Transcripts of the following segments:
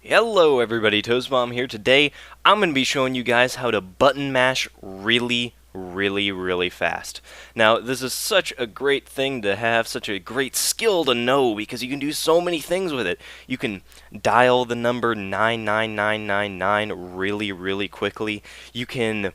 Hello everybody, Toastmom here. Today I'm going to be showing you guys how to button mash really fast. Now this is such a great thing to have, such a great skill to know because you can do so many things with it. You can dial the number 99999 really quickly. You can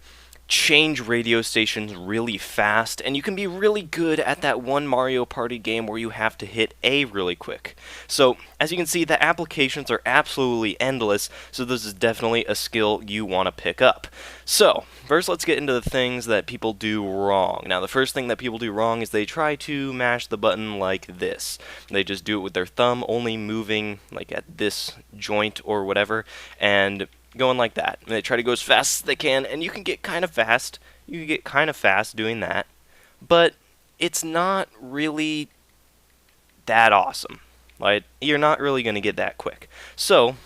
change radio stations really fast, and you can be really good at that one Mario Party game where you have to hit A really quick. So, as you can see, the applications are absolutely endless, so this is definitely a skill you want to pick up. So, first let's get into the things that people do wrong. Now, the first thing that people do wrong is they try to mash the button like this. They just do it with their thumb, only moving like at this joint or whatever, and going like that. And they try to go as fast as they can, and you can get kind of fast. You can get kind of fast doing that, but it's not really that awesome. Like, you're not really going to get that quick. So,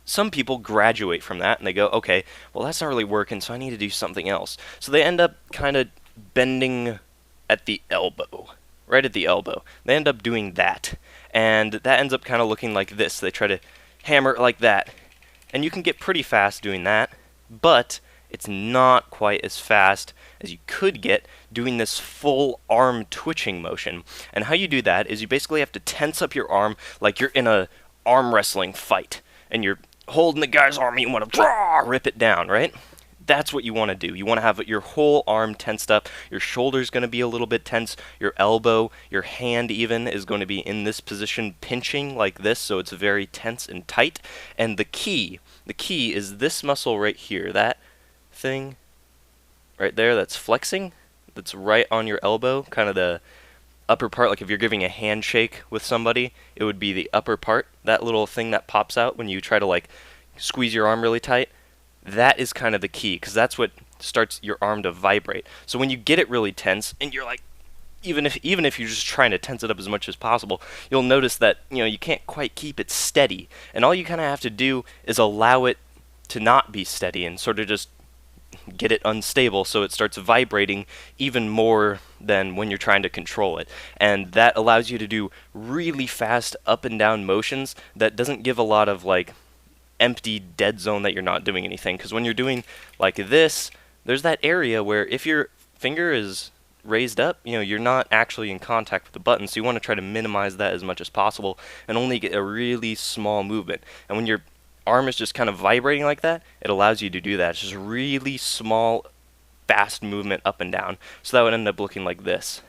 some people graduate from that and they go, okay, well, that's not really working, so I need to do something else. So they end up kind of bending at the elbow, right at the elbow. They end up doing that, and that ends up kind of looking like this. They try to hammer it like that. And you can get pretty fast doing that, but it's not quite as fast as you could get doing this full arm twitching motion. And how you do that is you basically have to tense up your arm like you're in a arm wrestling fight, and you're holding the guy's arm and you want to rip it down, right? That's what you want to do. You want to have your whole arm tensed up. Your shoulder's going to be a little bit tense. Your elbow, your hand even, is going to be in this position pinching like this, so it's very tense and tight. And the key is this muscle right here, that thing right there that's flexing, that's right on your elbow, kind of the upper part. Like if you're giving a handshake with somebody, it would be the upper part, that little thing that pops out when you try to like squeeze your arm really tight. That is kind of the key, because that's what starts your arm to vibrate. So when you get it really tense, and you're like, even if you're just trying to tense it up as much as possible, you'll notice that you can't quite keep it steady, and all you kind of have to do is allow it to not be steady and sort of just get it unstable so it starts vibrating even more than when you're trying to control it. And that allows you to do really fast up and down motions that doesn't give a lot of like empty dead zone that you're not doing anything, because when you're doing like this, there's that area where if your finger is raised up, you're not actually in contact with the button, so you want to try to minimize that as much as possible and only get a really small movement. And when your arm is just kind of vibrating like that, it allows you to do that. It's just really small, fast movement up and down. So that would end up looking like this.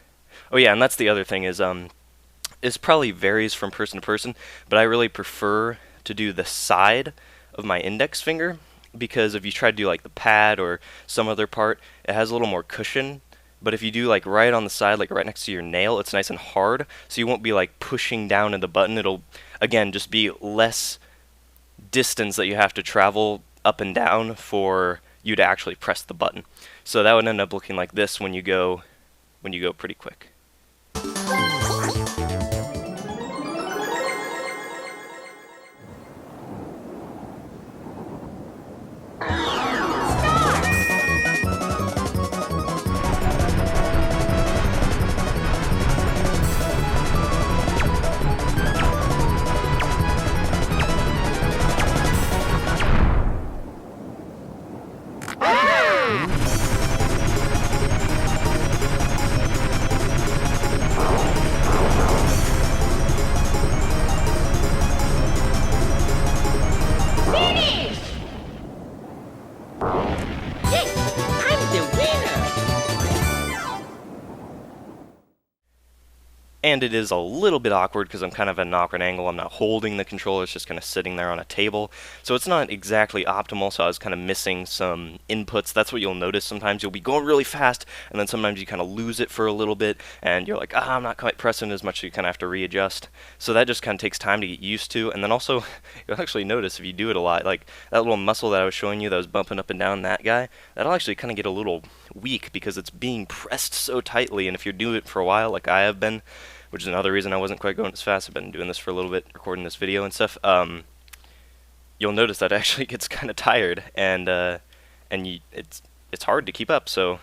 Oh yeah, and that's the other thing is this probably varies from person to person, but I really prefer to do the side of my index finger, because if you try to do like the pad or some other part, it has a little more cushion. But if you do like right on the side, like right next to your nail, it's nice and hard, so you won't be like pushing down in the button. It'll again just be less distance that you have to travel up and down for you to actually press the button. So that would end up looking like this when you go pretty quick. And it is a little bit awkward because I'm kind of at an awkward angle. I'm not holding the controller, it's just kind of sitting there on a table. So it's not exactly optimal, so I was kind of missing some inputs. That's what you'll notice. Sometimes you'll be going really fast, and then sometimes you kind of lose it for a little bit, and you're like, I'm not quite pressing as much, so you kind of have to readjust. So that just kind of takes time to get used to. And then also, you'll actually notice if you do it a lot, like that little muscle that I was showing you that was bumping up and down that guy, that'll actually kind of get a little weak because it's being pressed so tightly. And if you're doing it for a while, like I have been, which is another reason I wasn't quite going as fast. I've been doing this for a little bit, recording this video and stuff. You'll notice that it actually gets kind of tired, and it's hard to keep up. So,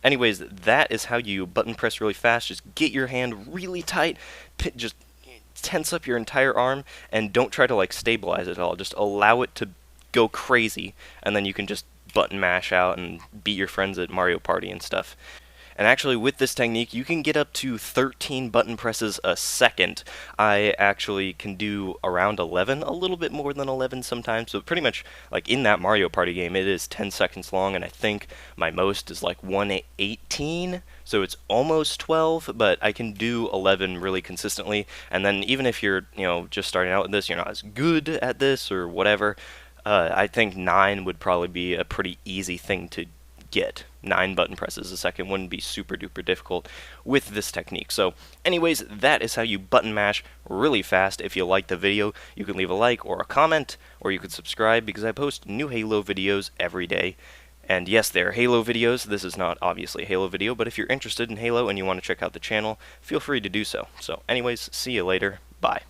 anyways, that is how you button press really fast. Just get your hand really tight, just tense up your entire arm and don't try to like stabilize it at all. Just allow it to go crazy, and then you can just button mash out and beat your friends at Mario Party and stuff. And actually, with this technique, you can get up to 13 button presses a second. I actually can do around 11, a little bit more than 11 sometimes. So pretty much, like in that Mario Party game, it is 10 seconds long, and I think my most is like 118. So it's almost 12, but I can do 11 really consistently. And then even if you're, just starting out with this, you're not as good at this or whatever, I think 9 would probably be a pretty easy thing to get. 9 button presses a second wouldn't be super duper difficult with this technique. So anyways, that is how you button mash really fast. If you like the video, you can leave a like or a comment, or you could subscribe because I post new Halo videos every day. And yes, they're Halo videos. This is not obviously a Halo video, but if you're interested in Halo and you want to check out the channel, feel free to do so. So anyways, see you later. Bye.